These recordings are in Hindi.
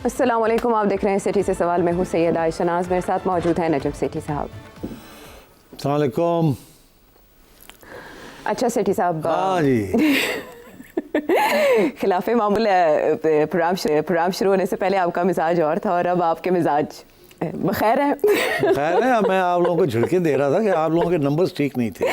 अस्सलाम वालेकुम, आप देख रहे हैं सिटी से सवाल। मैं हूँ सैयद आयशा नाज, मेरे साथ मौजूद हैं नजम सेठी साहब। अस्सलाम वालेकुम। अच्छा सेठी साहब, हाँ जी। खिलाफ मामूल प्रोग्राम शुरू होने से पहले आपका मिजाज और था और अब आपके मिजाज बखैर है। खैर है, मैं आप लोगों को झिड़के दे रहा था कि आप लोगों के नंबर्स ठीक नहीं थे,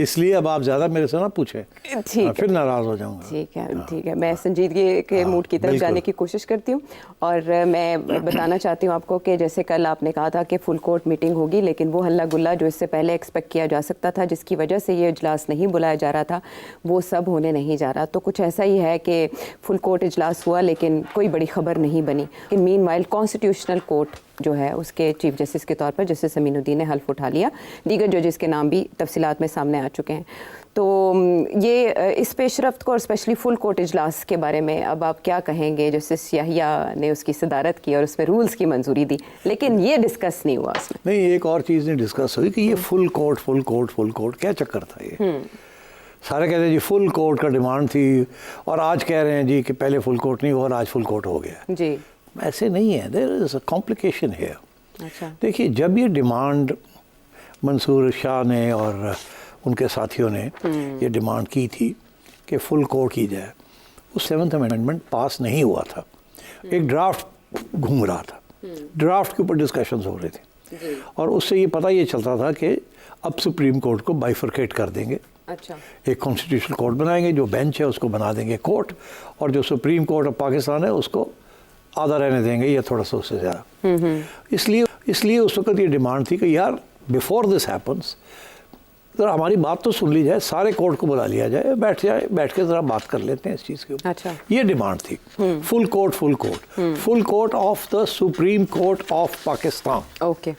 इसलिए अब आप ज़्यादा मेरे से ना पूछें, ठीक फिर नाराज़ हो जाऊंगा। ठीक है ठीक है, मैं संजीदगी के मूड की तरफ जाने की कोशिश करती हूँ। और मैं बताना चाहती हूँ आपको कि जैसे कल आपने कहा था कि फुल कोर्ट मीटिंग होगी, लेकिन वो हल्ला गुल्ला जो इससे पहले एक्सपेक्ट किया जा सकता था, जिसकी वजह से ये इजलास नहीं बुलाया जा रहा था, वो सब होने नहीं जा रहा। तो कुछ ऐसा ही है कि फुल कोर्ट इजलास हुआ लेकिन कोई बड़ी खबर नहीं बनी। मीनवाइल कॉन्स्टिट्यूशनल कोर्ट जो है उसके चीफ जस्टिस के तौर पर जस्टिस अमीनुद्दीन ने हल्फ उठा लिया। दीगर जजेस के नाम भी तफसीलात में सामने आ चुके हैं। तो ये इस पेशरफ्त को और स्पेशली फुल कोर्ट इजलास के बारे में अब आप क्या कहेंगे? जस्टिस याहिया ने उसकी सदारत की और उसमें रूल्स की मंजूरी दी, लेकिन ये डिस्कस नहीं हुआ उसमें। नहीं, एक और चीज़ नहीं डिस्कस हुई कि ये फुल कोर्ट क्या चक्कर था ये। सारे कहते हैं जी फुल कोर्ट का डिमांड थी, और आज कह रहे हैं जी कि पहले फुल कोर्ट नहीं हुआ और आज फुल कोर्ट हो गया जी। ऐसे नहीं है, देयर इज़ अ कॉम्प्लिकेशन है। अच्छा, देखिए, जब ये डिमांड मंसूर शाह ने और उनके साथियों ने ये डिमांड की थी कि फुल कोर्ट की जाए, उस 7th अमेंडमेंट पास नहीं हुआ था। एक ड्राफ्ट घूम रहा था, ड्राफ्ट के ऊपर डिस्कशंस हो रहे थे, और उससे ये पता ये चलता था कि अब सुप्रीम कोर्ट को बाइफरकेट कर देंगे। अच्छा, एक कॉन्स्टिट्यूशनल कोर्ट बनाएंगे, जो बेंच है उसको बना देंगे कोर्ट, और जो सुप्रीम कोर्ट ऑफ पाकिस्तान है उसको आधा रहने देंगे या थोड़ा सा उससे ज़्यादा। इसलिए उस वक्त ये डिमांड थी कि यार बिफोर दिस हैपन्स ज़रा हमारी बात तो सुन ली जाए, सारे कोर्ट को बुला लिया जाए, बैठ के ज़रा बात कर लेते हैं इस चीज़ के ऊपर। अच्छा, ये डिमांड थी। Full court of the supreme court of Pakistan, okay,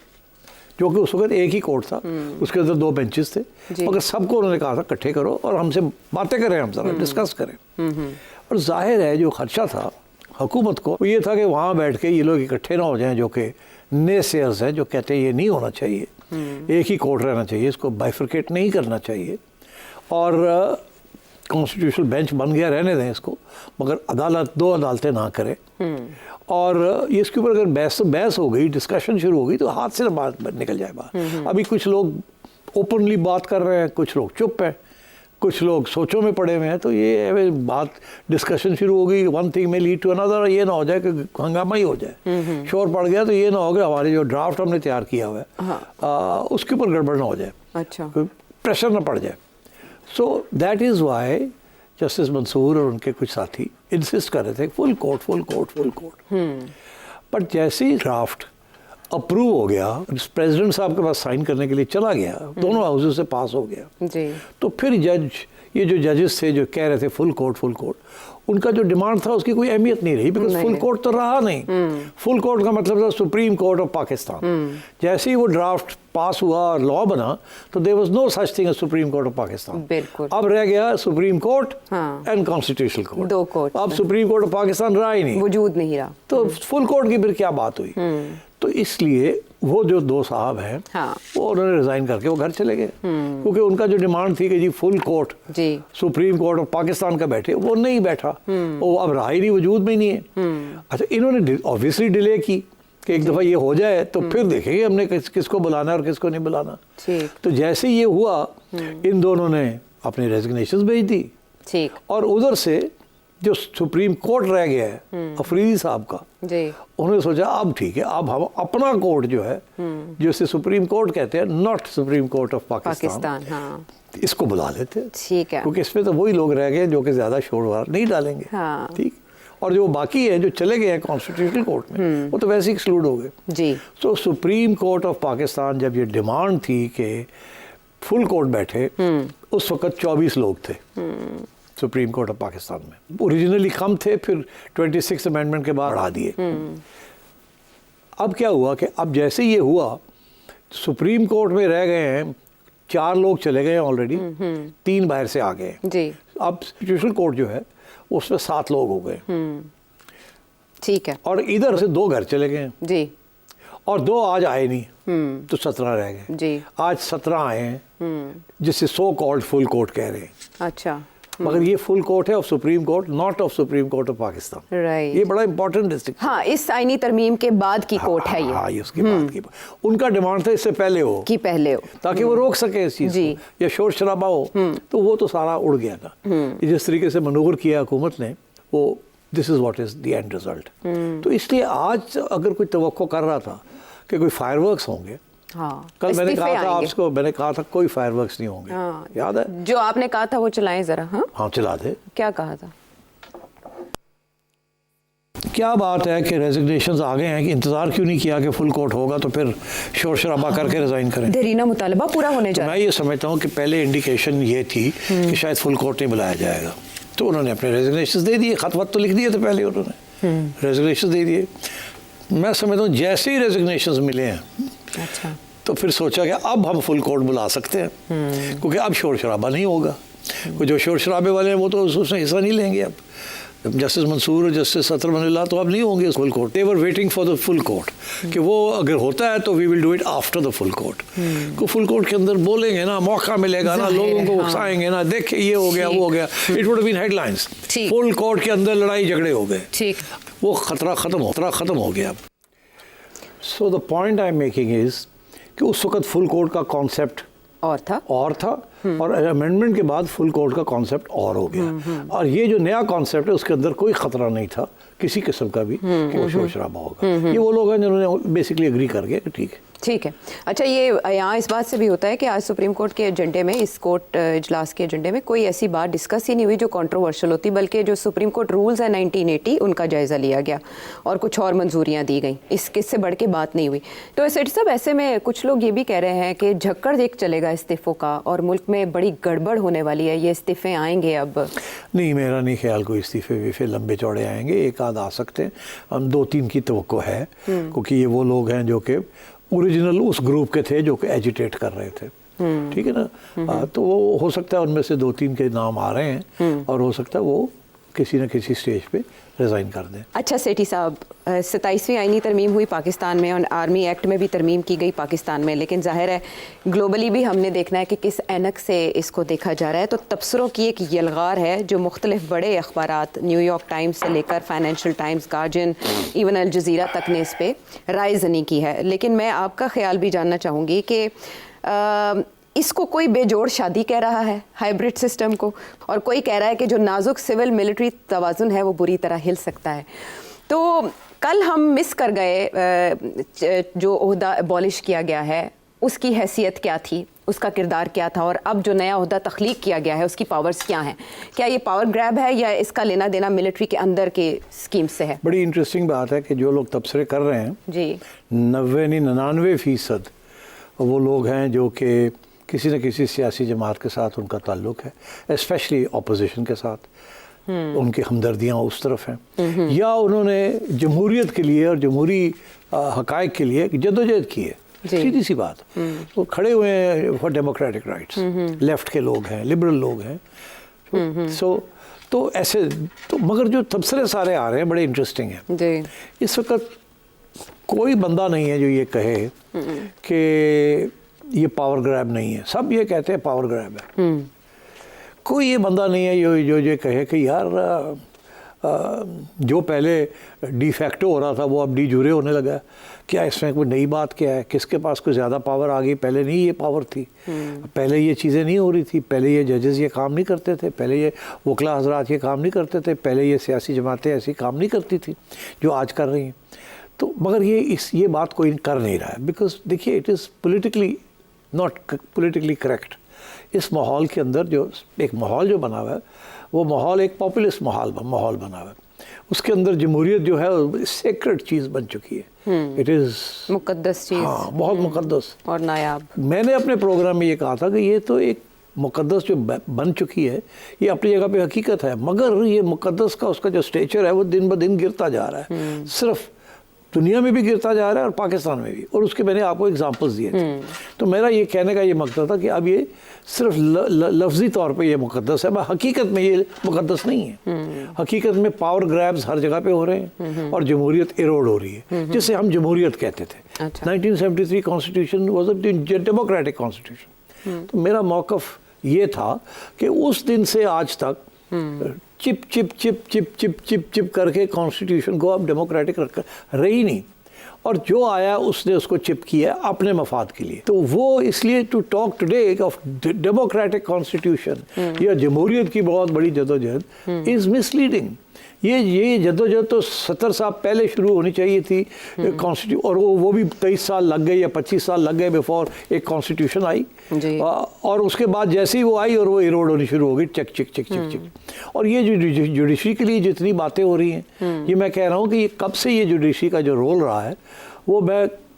जो कि उस वक्त एक ही कोर्ट था, उसके अंदर 2 बेंचेस थे, मगर सबको उन्होंने कहा था इकट्ठे करो और हमसे बातें करें, हम ज़रा डिस्कस करें। और जाहिर है जो खर्चा था हुकूमत को, ये था कि वहाँ बैठ के ये लोग इकट्ठे ना हो जाएं जो कि नेसेयर्स हैं, जो कहते हैं ये नहीं होना चाहिए, एक ही कोर्ट रहना चाहिए, इसको बाइफरकेट नहीं करना चाहिए, और कॉन्स्टिट्यूशनल बेंच बन गया, रहने दें इसको, मगर अदालत 2 अदालतें ना करें। और इसके ऊपर अगर बहस हो गई, डिस्कशन शुरू हो गई, तो हाथ से बात निकल जाए बाहर। अभी कुछ लोग ओपनली बात कर रहे हैं, कुछ लोग चुप हैं, कुछ लोग सोचों में पड़े हुए हैं, तो ये बात डिस्कशन शुरू हो गई, वन थिंग में लीड टू अनदर। ये ना हो जाए कि हंगामा ही हो जाए, शोर पड़ गया, तो ये ना हो गया हमारे जो ड्राफ्ट हमने तैयार किया हुआ है उसके ऊपर गड़बड़ ना हो जाए, अच्छा, प्रेशर ना पड़ जाए। So that is why justice Mansoor और उनके कुछ साथी इंसिस्ट कर रहे थे फुल कोर्ट। बट जैसे ही ड्राफ्ट अप्रूव हो गया, प्रेसिडेंट साहब के पास साइन करने के लिए चला गया, दोनों हाउसेस से पास हो गया जी, तो फिर ये जो जजेस थे जो कह रहे थे फुल कोर्ट, उनका जो डिमांड था उसकी कोई अहमियत नहीं रही, बिकॉज फुल कोर्ट तो रहा नहीं। फुल कोर्ट का मतलब था सुप्रीम कोर्ट ऑफ पाकिस्तान। जैसे ही वो ड्राफ्ट पास हुआ और लॉ बना, तो there was no such thing as supreme court of Pakistan. बिल्कुल, अब रह गया supreme court and constitutional court, 2 court. अब सुप्रीम कोर्ट ऑफ पाकिस्तान रहा ही नहीं, वजूद नहीं रहा, तो फुल कोर्ट की फिर क्या बात हुई। तो इसलिए वो जो 2 साहब हैं, वो उन्होंने रिजाइन करके वो घर चले गए, क्योंकि उनका जो डिमांड थी कि जी full court supreme court of Pakistan का बैठे, वो नहीं बैठा, वो अब रहा ही नहीं, वजूद में ही नहीं है। अच्छा, इन्होंने ऑब्वियसली डिले की कि एक दफ़ा ये हो जाए तो फिर देखेंगे हमने किसको बुलाना है और किसको नहीं बुलाना। तो जैसे ये हुआ, इन दोनों ने अपनी रेजिग्नेशन भेज दी, और उधर से जो सुप्रीम कोर्ट रह गया है अफरीदी साहब का, उन्होंने सोचा अब ठीक है, अब हम अपना कोर्ट जो है, जिसे सुप्रीम कोर्ट कहते हैं, not supreme court of Pakistan, इसको बुला लेते हैं, ठीक है, क्योंकि इसमें तो वही लोग रह गए जो कि ज़्यादा शोर नहीं डालेंगे, ठीक। और जो बाकी है, जो चले गए हैं कॉन्स्टिट्यूशनल कोर्ट में, वो तो वैसे ही एक्सक्लूड हो गए जी। तो सुप्रीम कोर्ट ऑफ पाकिस्तान जब ये डिमांड थी कि फुल कोर्ट बैठे, उस वक्त 24 लोग थे सुप्रीम कोर्ट ऑफ पाकिस्तान में। ओरिजिनली कम थे, फिर 26 अमेंडमेंट के बाद बढ़ा दिए। अब क्या हुआ कि अब जैसे ये हुआ, सुप्रीम कोर्ट में रह गए हैं 4 लोग, चले गए ऑलरेडी, 3 बाहर से आ गए जी। अब कॉन्स्टिट्यूशनल कोर्ट जो है उसमें 7 लोग हो गए, ठीक है, और इधर से 2 घर चले गए जी, और 2 आज आए नहीं, तो 17 रह गए जी। आज 17 आए हैं, जिसे सो कॉल्ड फुल कोर्ट कह रहे हैं। अच्छा, मगर ये फुल कोर्ट है of supreme court, not of supreme court of Pakistan. Right, ये बड़ा इंपॉर्टेंट डिस्ट्रिक्ट। हाँ, इस आईनी तरमीम के बाद की कोर्ट है ये। हाँ, ये उसके बाद की। उनका डिमांड था इससे पहले हो, कि पहले हो, ताकि वो रोक सके इस चीज को, या शोर शराबा हो। तो वो तो सारा उड़ गया था। जिस तरीके से मनूवर किया हुकूमत ने, वो this is what is the end result. तो इसलिए आज अगर कोई तवक्को कर रहा था कि कोई फायरवर्क्स होंगे, हाँ, कल मैंने कहा था आपको, मैंने कहा था कोई फायरवर्क्स नहीं होंगे। हाँ, याद है जो आपने कहा था वो चलाएं जरा। हाँ, हाँ, चला दे। क्या कहा था? क्या बात है कि रेजिग्नेशंस आ गए हैं, कि इंतजार क्यों नहीं किया कि फुल कोर्ट होगा तो फिर शोर शराबा करके रिजाइन करें। देरीना मुतालबा पूरा होने जा रहा है। मैं ये समझता हूँ कि पहले इंडिकेशन ये थी कि शायद फुल कोर्ट नहीं बुलाया जाएगा, तो उन्होंने अपने रेजिग्नेशंस दे दिए, खत वत तो लिख दिए थे पहले उन्होंने, रेजिग्नेशंस दे दिए। मैं समझता हूँ जैसे ही रेजिग्नेशंस मिले हैं, अच्छा, तो फिर सोचा कि अब हम फुल कोर्ट बुला सकते हैं, क्योंकि अब शोर शराबा नहीं होगा। जो शोर शराबे वाले हैं वो तो उसमें हिस्सा नहीं लेंगे। अब जस्टिस मंसूर और जस्टिस सतर मनिल्ला तो अब नहीं होंगे full court. They were waiting for the full court कि वो अगर होता है तो we will do it after the full court. को फुल कोर्ट के अंदर बोलेंगे ना, मौका मिलेगा ना, लोगों को उकसाएंगे ना, देख ये हो गया वो हो गया, it would have been headlines. Full court के अंदर लड़ाई झगड़े हो गए, ठीक, वो खतरा खत्म हो गया। So the point I am making is कि उस वक्त फुल कोर्ट का कॉन्सेप्ट और था और अमेंडमेंट के बाद फुल कोर्ट का कॉन्सेप्ट और हो गया। और ये जो नया कॉन्सेप्ट है उसके अंदर कोई खतरा नहीं था किसी किस्म का भी कि वो शोर शराबा होगा। ये वो लोग हैं जिन्होंने बेसिकली एग्री कर गए कि ठीक है। अच्छा, ये यहाँ इस बात से भी होता है कि आज सुप्रीम कोर्ट के एजेंडे में, इस कोर्ट इजलास के एजेंडे में कोई ऐसी बात डिस्कस ही नहीं हुई जो कंट्रोवर्शियल होती, बल्कि जो सुप्रीम कोर्ट रूल्स हैं 1980 उनका जायज़ा लिया गया और कुछ और मंजूरियाँ दी गई। इससे बढ़ के बात नहीं हुई। तो सेठ साहब, ऐसे में कुछ लोग ये भी कह रहे हैं कि झक्कड़ एक चलेगा इस्तीफ़ों का और मुल्क में बड़ी गड़बड़ होने वाली है, ये इस्तीफ़े आएंगे अब? नहीं, मेरा नहीं ख्याल कोई इस्तीफ़े विफ़े लंबे चौड़े आएंगे, एक आध आ सकते हैं। हम 2-3 की तवक्को है, क्योंकि ये वो लोग हैं जो कि ओरिजिनल उस ग्रुप के थे जो कि एजिटेट कर रहे थे, ठीक है ना। तो वो हो सकता है उनमें से 2-3 के नाम आ रहे हैं, और हो सकता है वो किसी न किसी स्टेज पे रिज़ाइन कर दें। अच्छा सेठी साहब, 27वीं आईनी तरमीम हुई पाकिस्तान में और आर्मी एक्ट में भी तरमीम की गई पाकिस्तान में, लेकिन जाहिर है ग्लोबली भी हमने देखना है कि किस ऐनक से इसको देखा जा रहा है। तो तबसरों की एक यलगार है जो मुख्तलिफ बड़े अखबारात, न्यूयॉर्क टाइम्स से लेकर Financial Times, Guardian, even Al Jazeera तक ने इस पर राय ज़नी की है। लेकिन मैं आपका ख्याल भी जानना चाहूँगी कि इसको कोई बेजोड़ शादी कह रहा है, हाइब्रिड सिस्टम को, और कोई कह रहा है कि जो नाजुक सिविल मिलिट्री तवाज़ुन है वो बुरी तरह हिल सकता है। तो कल हम मिस कर गए जो ओहदा अबॉलिश किया गया है उसकी हैसियत क्या थी, उसका किरदार क्या था, और अब जो नया ओहदा तख्लीक किया गया है उसकी पावर्स क्या हैं? क्या ये पावर ग्रैब है या इसका लेना देना मिलिट्री के अंदर के स्कीम से है? बड़ी इंटरेस्टिंग बात है कि जो लोग तबसरे कर रहे हैं जी 99% वो लोग हैं जो कि किसी न किसी सियासी जमात के साथ उनका ताल्लुक है, स्पेशली अपोजिशन के साथ, उनकी हमदर्दियाँ उस तरफ हैं, या उन्होंने जमहूरियत के लिए और जमहूरी हक़ाइक़ के लिए जद्दोजहद की है। सीधी सी बात, वो खड़े हुए हैं फॉर डेमोक्रेटिक राइट्स, लेफ्ट के लोग हैं, लिबरल लोग हैं। तो ऐसे तो मगर जो तबसरे सारे आ रहे हैं बड़े इंटरेस्टिंग हैं। इस वक्त कोई बंदा नहीं है जो ये कहे कि ये पावर ग्रैब नहीं है। सब ये कहते हैं पावर ग्रैब है। कोई ये बंदा नहीं है जो ये कहे कि यार जो पहले डी फैक्टो हो रहा था वो अब डी जूरे होने लगा। क्या इसमें कोई नई बात क्या है? किसके पास कोई ज़्यादा पावर आ गई? पहले नहीं ये पावर थी, पहले ये चीज़ें नहीं हो रही थी, पहले ये जजेस ये काम नहीं करते थे, पहले ये वकला हजरात ये काम नहीं करते थे, पहले ये सियासी जमातें ऐसी काम नहीं करती थी जो आज कर रही हैं। तो मगर ये बात कोई कर नहीं रहा है, बिकॉज देखिए it is politically not politically correct. इस माहौल के अंदर जो एक माहौल जो बना हुआ है वो माहौल एक पॉपुलिस्ट माहौल बना हुआ है। उसके अंदर जमहूरियत जो है सेक्रेट चीज़ बन चुकी है। इट इज़ मुकद्दस चीज़, हाँ, बहुत मुकद्दस और नायाब। मैंने अपने प्रोग्राम में ये कहा था कि ये तो एक मुकद्दस जो बन चुकी है ये अपनी जगह पे हकीकत है, मगर ये मुकद्दस का उसका जो स्टेचर है वो दिन ब दिन गिरता जा रहा है। सिर्फ दुनिया में भी गिरता जा रहा है और पाकिस्तान में भी, और उसके मैंने आपको एग्जांपल्स दिए थे। तो मेरा ये कहने का ये मकसद था कि अब ये सिर्फ लफ्जी तौर पे ये मुकद्दस है, हकीकत में ये मुकद्दस नहीं है। हकीकत में पावर ग्रैब्स हर जगह पे हो रहे हैं और जमहूरियत इरोड हो रही है, जिसे हम जमहूरियत कहते थे। 1973 constitution was a democratic constitution. तो मेरा मौक़िफ़ ये था कि उस दिन से आज तक chip chip chip chip chip chip chip करके कॉन्स्टिट्यूशन को अब डेमोक्रेटिक रही नहीं, और जो आया उसने उसको चिप किया अपने मफाद के लिए। तो वो इसलिए to talk today of democratic constitution या जमहूरियत की बहुत बड़ी जदोजहद इज मिसलीडिंग। ये जदोजहद तो 70 साल पहले शुरू होनी चाहिए थी कॉन्स्टिट्यूशन, और वो भी 23 साल लग गए या 25 साल लग गए बिफोर एक कॉन्स्टिट्यूशन आई, और उसके बाद जैसे ही वो आई और वो इरोड होनी शुरू हो गई, चक चिक चिक चिक चिक। और ये जुडिशरी के लिए जितनी बातें हो रही हैं, ये मैं कह रहा हूँ कि ये कब से ये जुडिशरी का जो रोल रहा है वो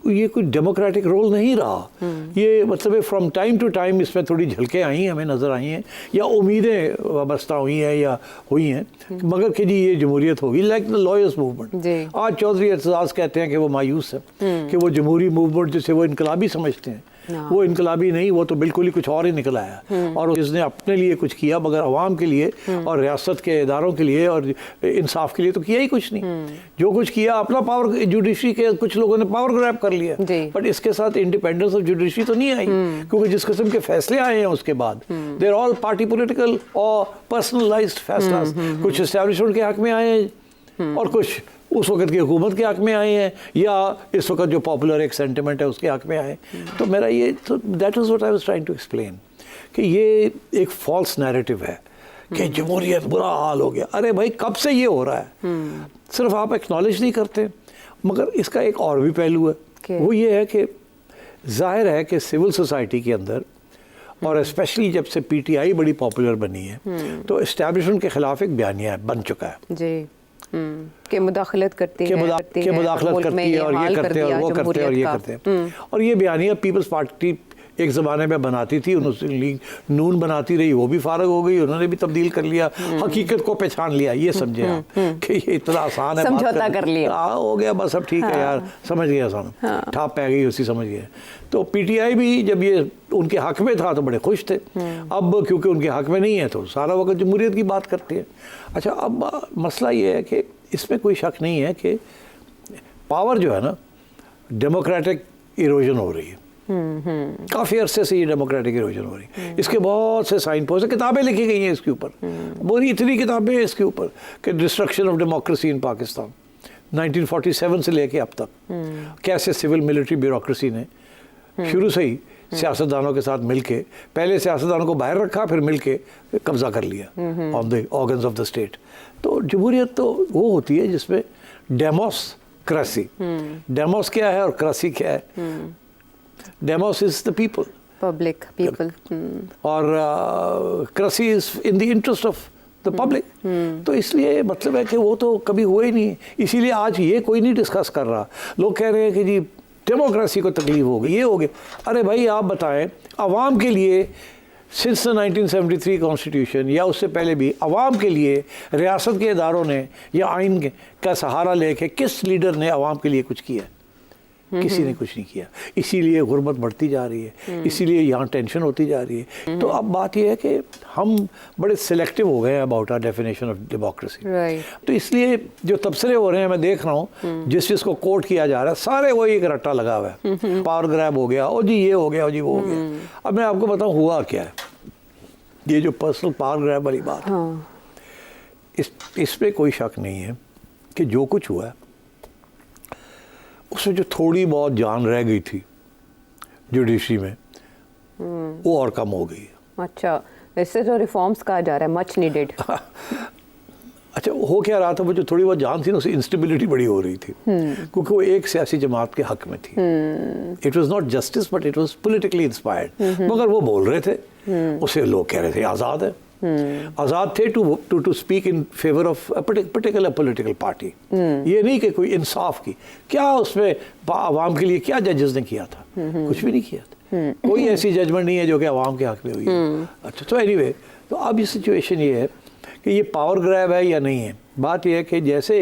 ये कोई डेमोक्रेटिक रोल नहीं रहा। ये मतलब फ्रॉम टाइम टू टाइम इसमें थोड़ी झलकें आई हैं, हमें नज़र आई हैं, या उम्मीदें वाबस्ता हुई हैं या हुई हैं, मगर कि जी ये जमहूरियत होगी, लाइक द लॉयर्स मूवमेंट। आज चौधरी एतजाज़ कहते हैं कि वो मायूस है कि वो जमहूरी मूवमेंट जिसे वो इनकलाबी समझते हैं, वो इनकलाबी नहीं, वो तो बिल्कुल ही कुछ और ही निकल आया, और जिसने अपने लिए कुछ किया मगर अवाम के लिए और रियासत के इदारों के लिए और इंसाफ के लिए तो किया ही कुछ नहीं। जो कुछ किया अपना पावर, जुडिशरी के कुछ लोगों ने पावर ग्रैब कर लिया, बट इसके साथ इंडिपेंडेंस ऑफ जुडिशरी तो नहीं आई, क्योंकि जिस किस्म के फैसले आए हैं उसके बाद they are all party political और पर्सनलाइज्ड फैसला। कुछ एस्टैब्लिशमेंट के हक में आए हैं और कुछ उस वक्त की हुकूमत के हक में आए हैं, या इस वक्त जो पॉपुलर एक सेंटिमेंट है उसके हक में आए। तो मेरा ये तो that is what I was trying to explain कि ये एक फॉल्स नैरेटिव है कि जमहूरियत बुरा हाल हो गया। अरे भाई कब से ये हो रहा है, सिर्फ आप एक्नॉलेज नहीं करते। मगर इसका एक और भी पहलू है, वो ये है कि जाहिर है कि सिविल सोसाइटी के अंदर और स्पेशली जब से पीटीआई बड़ी पॉपुलर बनी है तो एस्टैब्लिशमेंट के खिलाफ एक बयानिया बन चुका है जी, कि मुदाखलत करती है, मुदाखलत करती है और ये करते हैं और वो करते हैं और ये करते हैं। और ये बयानिया पीपल्स पार्टी एक ज़माने में बनाती थी, उन्होंने लीग नून बनाती रही, वो भी फारग हो गई, उन्होंने भी तब्दील कर लिया, हकीकत को पहचान लिया। ये समझे आप कि ये इतना आसान है, समझौता कर लिया, हो गया बस अब ठीक है यार, समझ गया आसान, ठाप पै गई उसी, समझ गए। तो पीटीआई भी जब ये उनके हक में था तो बड़े खुश थे, अब क्योंकि उनके हक में नहीं है तो सारा वक्त जमहूरियत की बात करते हैं। अच्छा, अब मसला ये है कि इसमें कोई शक नहीं है कि पावर जो है ना, डेमोक्रेटिक इरोजन हो रही है, काफ़ी अरसे से ये डेमोक्रेटिक इरोजन हो रही है। इसके बहुत से साइन पोस्ट, किताबें लिखी गई हैं इसके ऊपर, पूरी इतनी किताबें इसके ऊपर कि destruction of democracy in Pakistan 1947 से लेके अब तक कैसे सिविल मिलिट्री ब्यूरोक्रेसी ने शुरू से ही सियासतदानों के साथ मिलके, पहले सियासतदानों को बाहर रखा, फिर मिलके कब्जा कर लिया on the organs of the state. तो जमहूरियत तो वो होती है जिसमें डेमोक्रेसी, डेमोस क्या है और क्रेसी क्या है? Demos is the people, public people, और cracy is in the interest of the public. तो इसलिए मतलब है कि वो तो कभी हुए ही नहीं, इसीलिए आज ये कोई नहीं डिस्कस कर रहा। लोग कह रहे हैं कि जी डेमोक्रेसी को तकलीफ हो गई, ये हो गया। अरे भाई आप बताएं, अवाम के लिए सिंस द 1973 कॉन्स्टिट्यूशन या उससे पहले भी अवाम के लिए रियासत के इदारों ने या आइन का सहारा लेके किस लीडर ने अवाम के लिए कुछ किया? किसी ने कुछ नहीं किया। इसीलिए गुर्बत बढ़ती जा रही है, इसीलिए यहाँ टेंशन होती जा रही है। तो अब बात यह है कि हम बड़े सिलेक्टिव हो गए हैं about our definition of democracy. तो इसलिए जो तबसरे हो रहे हैं, मैं देख रहा हूँ जिस जिसको कोट किया जा रहा है, सारे वही एक रट्टा लगा हुआ है। पावर ग्रैब हो गया, और जी ये हो गया, और जी वो हो गया। अब मैं आपको बताऊँ हुआ क्या है। ये जो पर्सनल पावर ग्रैब वाली बात है, इसमें कोई शक नहीं है कि जो कुछ हुआ है उसमें जो थोड़ी बहुत जान रह गई थी जुडिशरी में, वो और कम हो गई। अच्छा, वैसे जो रिफॉर्म्स कहा जा रहा है मच नीडेड। अच्छा, हो क्या रहा था, वो जो थोड़ी बहुत जान थी ना, उससे इंस्टेबिलिटी बड़ी हो रही थी, क्योंकि वो एक सियासी जमात के हक में थी। It was not justice but it was politically inspired. मगर वो बोल रहे थे, उसे लोग कह रहे थे आज़ाद है, आज़ाद थे to speak in favour of particular political party. ये नहीं कि कोई इंसाफ की, क्या उसमें आवाम के लिए क्या जजेस ने किया था? कुछ भी नहीं किया था। कोई ऐसी जजमेंट नहीं है जो कि आवाम के हक में हुई है। अच्छा, तो एनीवे, तो अब ये सिचुएशन ये है कि ये पावर ग्रैब है या नहीं है। बात यह है कि जैसे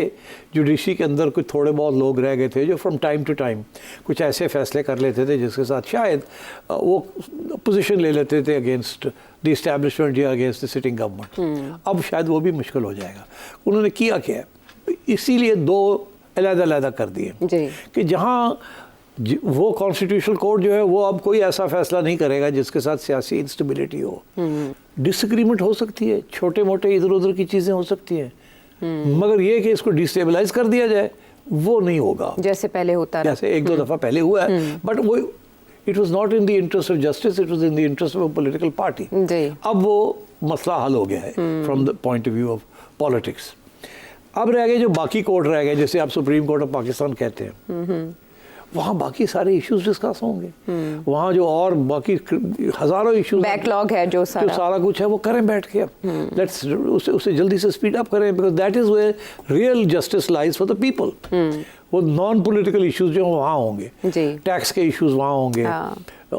जुडिशरी के अंदर कुछ थोड़े बहुत लोग रह गए थे जो फ्रॉम टाइम टू टाइम कुछ ऐसे फैसले कर लेते थे जिसके साथ शायद वो पोजीशन ले लेते थे अगेंस्ट द इस्टेब्लिशमेंट या अगेंस्ट द सिटिंग गवर्नमेंट। अब शायद वो भी मुश्किल हो जाएगा। उन्होंने किया क्या है, इसीलिए दो अलग-अलग कर दिए कि जहाँ वो कॉन्स्टिट्यूशनल कोर्ट जो है वो अब कोई ऐसा फैसला नहीं करेगा जिसके साथ सियासी इंस्टेबिलिटी हो। डिसएग्रीमेंट हो सकती है, छोटे मोटे इधर उधर की चीज़ें हो सकती हैं, मगर ये कि इसको डिस्टेबलाइज कर दिया जाए वो नहीं होगा, जैसे पहले होता रहा, जैसे एक दो दफ़ा पहले हुआ है। बट वो it was not in the interest of justice, it was in the interest of a political party. अब वो मसला हल हो गया है from the point of view of politics. अब रह गए जो बाकी कोर्ट रह गए, जैसे आप सुप्रीम कोर्ट ऑफ पाकिस्तान कहते हैं, वहाँ बाकी सारे इश्यूज डिस्कस होंगे। वहाँ जो और बाकी हजारों इश्यूज, बैकलॉग है जो सारा कुछ है वो करें बैठ के। अब लेट्स उसे जल्दी से स्पीड अप करें, because that is where real justice lies for the people. वो नॉन पॉलिटिकल इश्यूज जो वहाँ होंगे, टैक्स के इश्यूज वहाँ होंगे,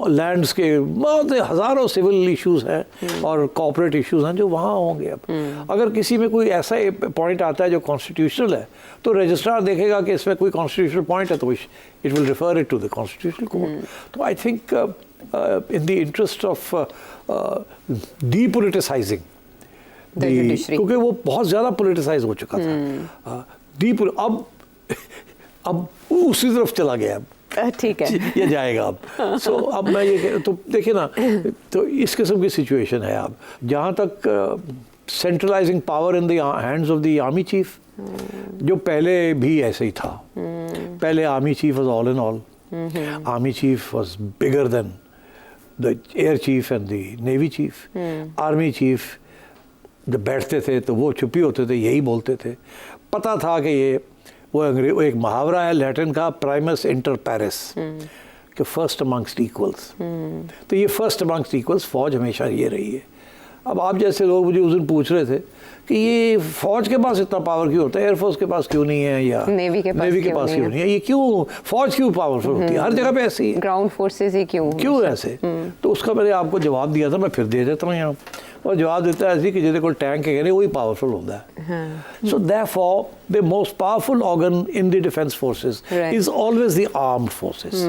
लैंड्स के बहुत हज़ारों सिविल इश्यूज हैं और कॉर्पोरेट इश्यूज हैं जो वहाँ होंगे। अब अगर किसी में कोई ऐसा पॉइंट आता है जो कॉन्स्टिट्यूशनल है, तो रजिस्ट्रार देखेगा कि इसमें कोई कॉन्स्टिट्यूशनल पॉइंट है तो it will refer it to the constitutional court. तो I think in the interest of depoliticizing, क्योंकि वो बहुत ज़्यादा पोलिटिसाइज हो चुका था, अब उसी तरफ चला गया। अब ठीक है, ये जाएगा अब। सो अब मैं ये तो देखिए ना, तो इस किस्म की सिचुएशन है। अब जहाँ तक centralising power in the hands of the army chief, जो पहले भी ऐसे ही था। पहले army chief was all in all, army chief was bigger than the air cheap and the navy chief. Army chief जब बैठते थे तो वो चुप ही होते थे, यही बोलते थे। पता था कि ये वो एक मुहावरा है लैटिन का, प्राइमस इंटर पैरिस, कि फर्स्ट अमंगस्ट इक्वल्स। तो ये फर्स्ट अमंगस्ट इक्वल्स फौज हमेशा ये रही है। अब आप जैसे लोग मुझे उस दिन पूछ रहे थे कि ये फौज के पास इतना पावर क्यों होता है, एयरफोर्स के पास क्यों नहीं है, या नेवी के पास क्यों नहीं है, ये क्यों फौज क्यों पावरफुल होती है, हर जगह पे ऐसी है, ग्राउंड फोर्सेस ही क्यों ऐसे। तो उसका मैंने आपको जवाब दिया था, मैं फिर दे देता हूँ यहाँ। और जवाब देता है ऐसी कि जिसे कोई टैंक है वही पावरफुल होता है। So therefore the most powerful organ in the defence forces is always the armed forces,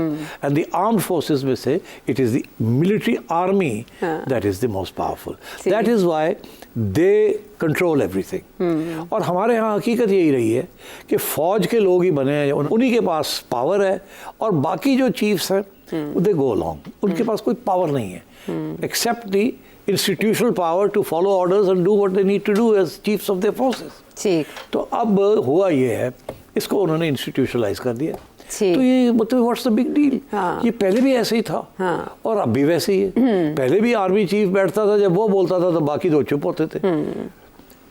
and the armed forces में से it is the military army that is the most powerful. That is why they control everything. और हमारे यहाँ हकीकत यही रही है कि फौज के लोग ही बने हैं, उन्हीं के पास पावर है, और बाकी जो चीफ्स हैं दे गो अलोंग, उनके पास कोई पावर नहीं है except the institutional power to follow orders and do what they need to do as chiefs of their forces। ठीक। तो अब हुआ ये है, इसको उन्होंने इंस्टीट्यूशनलाइज कर दिया। तो ये मतलब व्हाट्स द बिग डील। ये पहले भी ऐसे ही था और अब भी वैसे ही है। पहले भी आर्मी चीफ बैठता था, जब वो बोलता था तो बाकी दो चुप होते थे।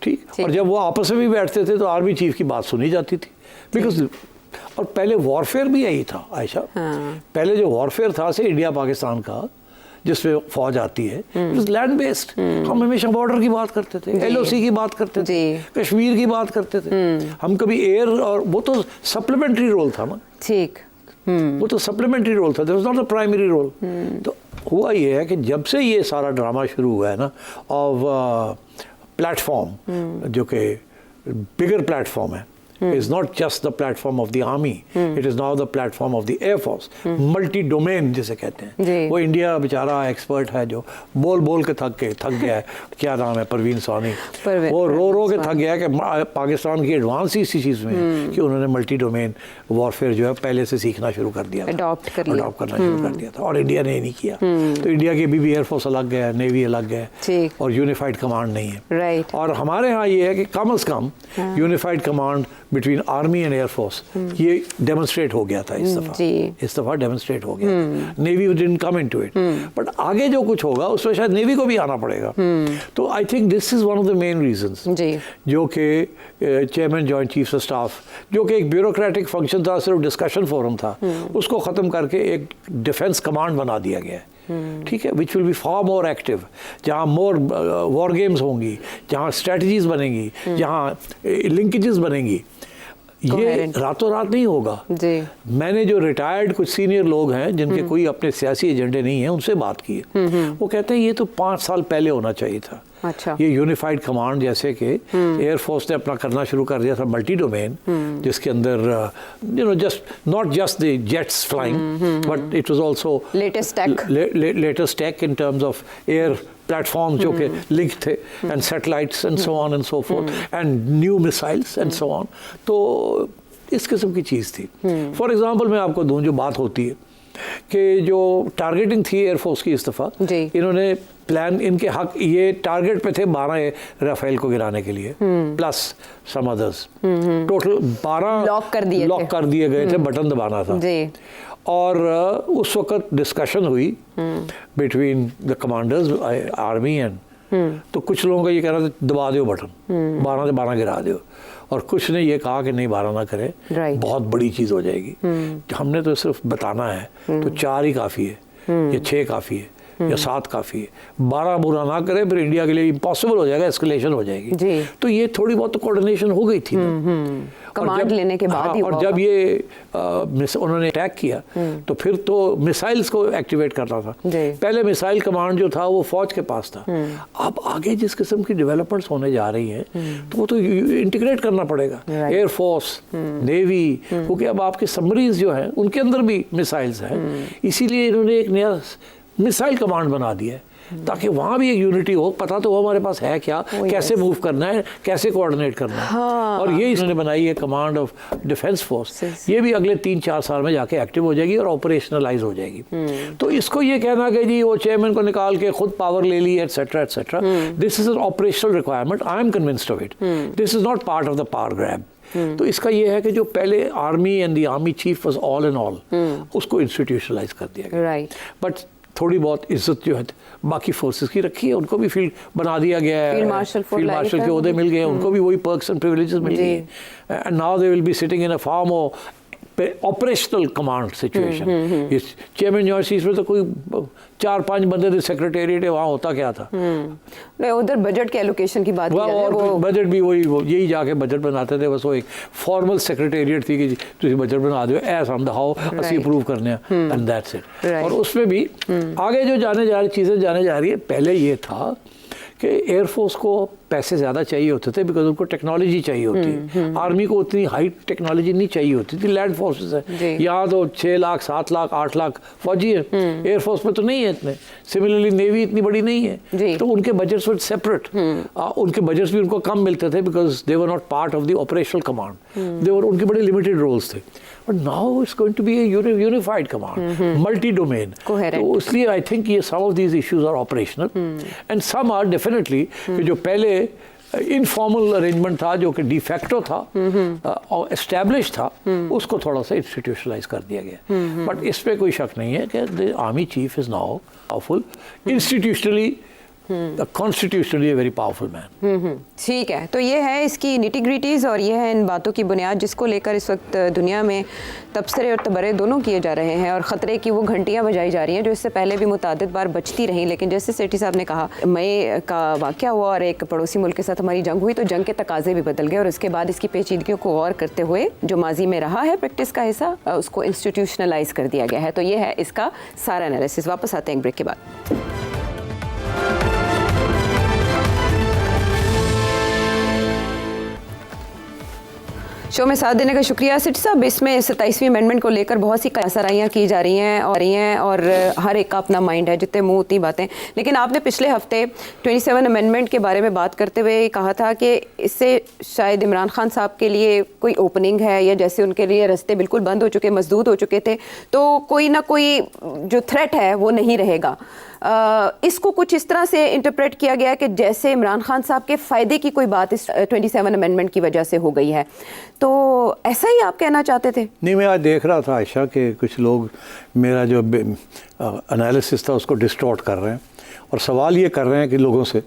ठीक। और जब वो आपस में भी बैठते थे तो आर्मी चीफ की बात सुनी जाती थी, बिकॉज और पहले वॉरफेयर भी यही था आयशा। पहले जो वॉरफेयर था से इंडिया पाकिस्तान का, जिसमें फौज आती है, लैंड बेस्ड। हम हमेशा बॉर्डर की बात करते थे, LOC की बात करते थे, कश्मीर की बात करते थे। हम कभी एयर, और वो तो सप्लीमेंट्री रोल था ना। ठीक। वो तो सप्लीमेंट्री रोल था, that was not the primary role. तो हुआ ये है कि जब से ये सारा ड्रामा शुरू हुआ है ना ऑफ प्लेटफॉर्म, जो कि बिगर प्लेटफॉर्म है, is not just the platform of the army, it is now the platform of the air force, multi domain जिसे कहते हैं। वो इंडिया बेचारा एक्सपर्ट है जो बोल बोल के थक गया है। क्या नाम है, परवीन सानी, वो रो के थक गया है कि पाकिस्तान की एडवांस इसी चीज़ में है कि उन्होंने मल्टी डोमेन वॉरफेयर जो है पहले से सीखना शुरू कर दिया, अडॉप्ट करना शुरू कर दिया था, और इंडिया ने नहीं किया। तो इंडिया की भी एयरफोर्स अलग है, नेवी अलग है, और यूनिफाइड कमांड नहीं है। और हमारे यहाँ ये है कि कम से कम unified command between army and air force ये डेमोन्स्ट्रेट हो गया था इस दफा डेमोन्स्ट्रेट हो गया। Navy didn't come into it, but आगे जो कुछ होगा उसमें शायद नेवी को भी आना पड़ेगा। तो I think this is one of the main reasons, जो कि chairman joint chiefs of staff, जो कि एक ब्यूरोक्रेटिक फंक्शन था, सिर्फ डिस्कशन फोरम था, उसको ख़त्म करके एक डिफेंस कमांड बना दिया गया है। ठीक है, which will be far more active, जहाँ मोर वॉर गेम्स होंगी, जहाँ स्ट्रेटजीज बनेंगी, जहाँ लिंकेजेस बनेंगी। ये रातों रात नहीं होगा। मैंने जो रिटायर्ड कुछ सीनियर लोग हैं जिनके कोई अपने सियासी एजेंडे नहीं है, उनसे बात की है। वो कहते हैं ये तो 5 साल पहले होना चाहिए था। अच्छा। ये यूनिफाइड कमांड जैसे कि एयरफोर्स ने अपना करना शुरू कर दिया था, मल्टी डोमेन, जिसके अंदर just not just the jets flying, but it was also latest tech in terms of air platforms जो कि लिंक थे, and satellites and so on and so forth, and new missiles and so on. तो इस किस्म की चीज़ थी। फॉर एग्जांपल मैं आपको दूं, जो बात होती है कि जो टारगेटिंग थी एयरफोर्स की इस दफ़ा, इन्होंने प्लान, इनके हक ये टारगेट पे थे 12 राफेल को गिराने के लिए, plus some others, total 12 lock कर दिए गए थे, बटन दबाना था जी। और उस वक्त डिस्कशन हुई between the commanders army and, तो कुछ लोगों का ये कहना था दबा दो बटन, 12 से 12 गिरा दो, और कुछ ने ये कहा कि नहीं 12 ना करें, बहुत बड़ी चीज़ हो जाएगी। हमने तो सिर्फ बताना है, तो 4 ही काफ़ी है या 6 काफ़ी है या 7 काफ़ी है, 12 बुरा ना करें, फिर इंडिया के लिए इम्पॉसिबल हो जाएगा, एस्केलेशन हो जाएगी जी। तो ये थोड़ी बहुत तो कोऑर्डिनेशन हो गई थी कमांड लेने के बाद ही। और जब ये उन्होंने अटैक किया तो फिर तो मिसाइल्स को एक्टिवेट करना था। पहले मिसाइल कमांड जो था वो फौज के पास था, अब आगे जिस किस्म की डेवलपमेंट्स होने जा रही हैं तो वो तो इंटीग्रेट करना पड़ेगा, एयरफोर्स, नेवी, क्योंकि अब आपके सबमरीन्स जो हैं उनके अंदर भी मिसाइल्स हैं, इसीलिए इन्होंने एक नया मिसाइल कमांड बना दिया है ताकि वहाँ भी एक यूनिटी हो, पता तो हमारे पास है क्या, कैसे मूव करना है, कैसे कोऑर्डिनेट करना है। हाँ। और ये इन्होंने बनाई है कमांड ऑफ डिफेंस फोर्स, ये भी अगले 3-4 साल में जाके एक्टिव हो जाएगी और ऑपरेशनलाइज हो जाएगी। तो इसको ये कहना कि जी वो चेयरमैन को निकाल के खुद पावर ले ली etcetera etcetera, this is an operational requirement, I am convinced of it, this is not part of the power grab. तो इसका ये है कि जो पहले army and the army chief was all in all, उसको इंस्टीट्यूशनलाइज कर दिया गया, बट थोड़ी बहुत इज्जत जो है बाकी फोर्सेस की रखी है, उनको भी फील्ड बना दिया गया है, फील्ड मार्शल के ओहदे मिल गए, उनको भी वही पर्क्स एंड प्रिविलेजेस मिल गए, and now they will be sitting in a form of operational command situation. इस चेयरमैन जॉइंट चीफ में तो कोई 4-5 बंदे थे, सेक्रेटेरिएट है, वहाँ होता क्या था। नहीं, उधर बजट के एलोकेशन की बात की जाए, वो बजट भी वही यही जाके बजट बनाते थे, बस वो एक फॉर्मल सेक्रेटेरिएट थी कि तुम बजट बना दो, ऐसा हम दिखाओ, असली अप्रूव करने हैं, एंड दैट्स इट। और उसमें भी आगे जो चीज़ें जाने जा रही है, पहले ये था कि एयरफोर्स को पैसे ज़्यादा चाहिए होते थे बिकॉज उनको टेक्नोलॉजी चाहिए होती है, आर्मी को उतनी हाई टेक्नोलॉजी नहीं चाहिए होती थी, लैंड फोर्सेस है, यहाँ तो 6 लाख 7 लाख 8 लाख फौजी है, एयरफोर्स में तो नहीं है इतने, सिमिलरली नेवी इतनी बड़ी नहीं है, तो उनके बजट्स वर सेपरेट, उनके बजट्स भी उनको कम मिलते थे because they were not part of the operational command, they were, उनके बड़े लिमिटेड रोल्स थे। But now it's going to be a unified command, multi-domain. तो इसलिए I think ये some of these issues are operational, and some are definitely कि जो पहले इनफॉर्मल अरेंजमेंट था, जो कि डिफेक्टो था और एस्टैब्लिश था, उसको थोड़ा सा इंस्टीट्यूशनलाइज कर दिया गया। बट इस पे कोई शक नहीं है कि the army chief is now powerful, institutionally constitutionally very powerful man. ठीक है, तो ये है इसकी निटी-ग्रिटीज़ और ये है इन बातों की बुनियाद जिसको लेकर इस वक्त दुनिया में तबसरे और तबरे दोनों किए जा रहे हैं और ख़तरे की वो घंटियां बजाई जा रही हैं जो इससे पहले भी मुतादिद बार बजती रहीं। लेकिन जैसे सेठी साहब ने कहा, मई का वाक़या हुआ और एक पड़ोसी मुल्क के साथ हमारी जंग हुई, तो जंग के तकाजे भी बदल गए और उसके बाद इसकी पेचीदगियों को गौर करते हुए जो माजी में रहा है प्रैक्टिस का हिस्सा, उसको इंस्टीट्यूशनलाइज कर दिया गया है। तो ये है इसका सारा एनालिसिस। वापस आते हैं ब्रेक के बाद। शो में साथ देने का शुक्रिया सेठी साहब। इसमें 27वीं अमेंडमेंट को लेकर बहुत सी सराहियाँ की जा रही हैं और हर एक का अपना माइंड है, जितने मुँह उतनी बातें। लेकिन आपने पिछले हफ्ते 27 अमेंडमेंट के बारे में बात करते हुए कहा था कि इससे शायद इमरान खान साहब के लिए कोई ओपनिंग है, या जैसे उनके लिए रास्ते बिल्कुल बंद हो चुके, मसदूद हो चुके थे, तो कोई ना कोई जो थ्रेट है वो नहीं रहेगा। इसको कुछ इस तरह से इंटरप्रेट किया गया कि जैसे इमरान खान साहब के फ़ायदे की कोई बात इस 27 अमेंडमेंट की वजह से हो गई है, तो ऐसा ही आप कहना चाहते थे? नहीं, मैं आज देख रहा था आयशा कि कुछ लोग मेरा जो एनालिसिस था उसको डिस्टॉर्ट कर रहे हैं और सवाल ये कर रहे हैं कि लोगों से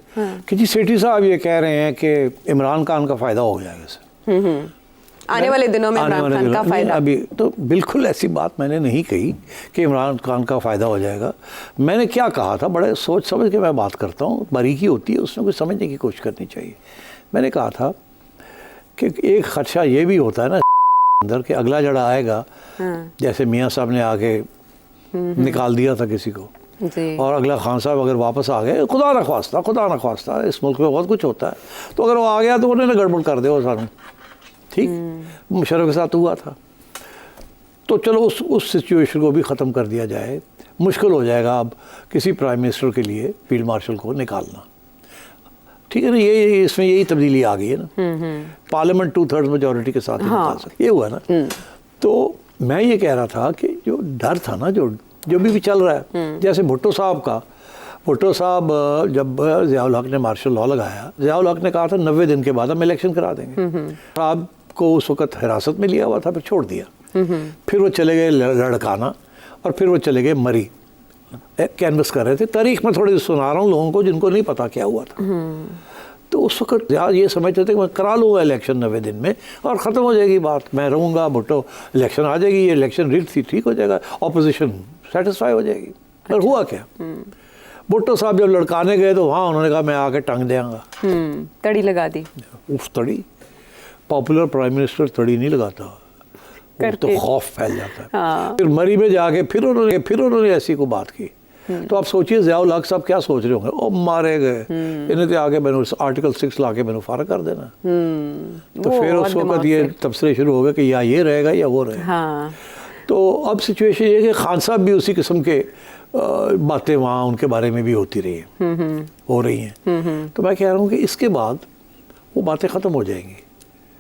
कि जी सेठी साहब ये कह रहे हैं कि इमरान खान का फ़ायदा हो जाएगा इससे आने वाले दिनों में इमरान खान का फ़ायदा। अभी तो बिल्कुल ऐसी बात मैंने नहीं कही कि इमरान खान का फ़ायदा हो जाएगा। मैंने क्या कहा था, बड़े सोच समझ के मैं बात करता हूँ, बारीकी होती है उसमें, कुछ समझने की कोशिश करनी चाहिए। मैंने कहा था कि एक ख़दशा ये भी होता है ना अंदर कि अगला जड़ा आएगा, जैसे मियाँ साहब ने आके निकाल दिया था किसी को, और अगला खान साहब अगर वापस आ गए, खुदा न ख्वास्ता, इस मुल्क में बहुत कुछ होता है, तो अगर वो आ गया तो उन्होंने गड़बड़ कर दे वो सामने, ठीक, मुशर्रफ के साथ हुआ था। तो चलो उस सिचुएशन को भी ख़त्म कर दिया जाए। मुश्किल हो जाएगा अब किसी प्राइम मिनिस्टर के लिए फील्ड मार्शल को निकालना, ठीक है ना, ये इसमें यही तब्दीली आ गई है ना, पार्लियामेंट 2/3 मेजोरिटी के साथ ये हुआ ना। तो मैं ये कह रहा था कि जो डर था ना, जो भी चल रहा है, जैसे भुट्टो साहब जब ज़ियाउल हक ने मार्शल लॉ लगाया, ज़ियाउल हक ने कहा था 90 दिन के बाद हम इलेक्शन करा देंगे। साहब को उस वक्त हिरासत में लिया हुआ था, फिर छोड़ दिया, फिर वो चले गए लड़काना, और फिर वो चले गए मरी, कैनवस कर रहे थे। तारीख में थोड़ी सुना रहा हूँ लोगों को जिनको नहीं पता क्या हुआ था। तो उस वक्त ये समझते थे कि मैं करा लूँगा इलेक्शन 90 दिन में और ख़त्म हो जाएगी बात, मैं रहूँगा, भुट्टो इलेक्शन आ जाएगी, ये इलेक्शन रिट थी, ठीक हो जाएगा, ऑपोजिशन सेटिस्फाई हो जाएगी। पर हुआ क्या, भुट्टो साहब जब लड़काने गए तो वहाँ उन्होंने कहा मैं आके टंग देंगा, तड़ी लगा दी। उफ, तड़ी, पॉपुलर प्राइम मिनिस्टर तड़ी नहीं लगाता, तो खौफ फैल जाता है। हाँ। फिर मरी में जाके फिर उन्होंने ऐसी को बात की। तो आप सोचिए ज़ियाउल हक साहब क्या सोच रहे होंगे, ओ मारे गए, इन्हें तो आगे मैंने आर्टिकल 6 ला के मैंने फारग कर देना। तो फिर उस वक्त ये तबसरे शुरू हो गए कि या ये रहेगा या वो रहेगा। हाँ। तो अब सिचुएशन ये है कि खान साहब भी उसी किस्म के बातें वहाँ उनके बारे में भी होती रही हैं, हो रही हैं। तो मैं कह रहा हूँ कि इसके बाद वो बातें ख़त्म हो जाएंगी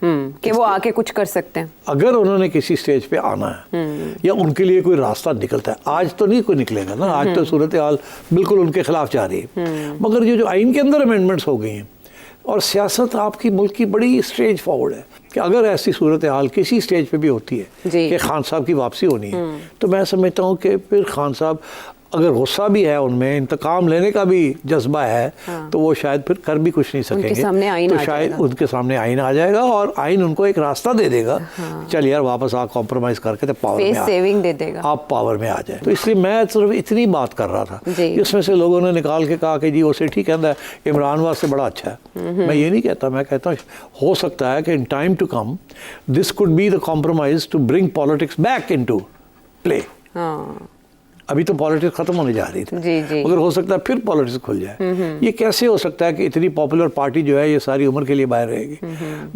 कि वो आके कुछ कर सकते हैं अगर उन्होंने किसी स्टेज पे आना है या उनके लिए कोई रास्ता निकलता है। आज तो नहीं कोई निकलेगा ना, आज तो सूरत हाल बिल्कुल उनके खिलाफ जा रही है। मगर ये जो आइन के अंदर अमेंडमेंट्स हो गई हैं और सियासत आपकी मुल्क की बड़ी स्ट्रेट फॉरवर्ड है कि अगर ऐसी सूरत हाल किसी स्टेज पे भी होती है कि खान साहब की वापसी होनी है, तो मैं समझता हूँ कि फिर खान साहब अगर गुस्सा भी है उनमें, इंतकाम लेने का भी जज्बा है, हाँ। तो वो शायद फिर कर भी कुछ नहीं सकेंगे, उनके सामने आइन तो शायद उनके सामने आइन आ जाएगा और आइन उनको एक रास्ता दे देगा। हाँ। चल यार वापस आ, कॉम्प्रोमाइज करके तो पावर में सेविंग दे देगा, आप पावर में आ जाए। तो इसलिए मैं सिर्फ इतनी बात कर रहा था, इसमें से लोगों ने निकाल के कहा कि जी उसे ठीक कहता है, इमरान वास्ते बड़ा अच्छा है। मैं ये नहीं कहता, मैं कहता हूँ हो सकता है कि in time to come this could be the compromise to bring politics back into play. अभी तो पॉलिटिक्स खत्म होने जा रही थी, मगर हो सकता है फिर पॉलिटिक्स खुल जाए। ये कैसे हो सकता है कि इतनी पॉपुलर पार्टी जो है ये सारी उम्र के लिए बाहर रहेगी।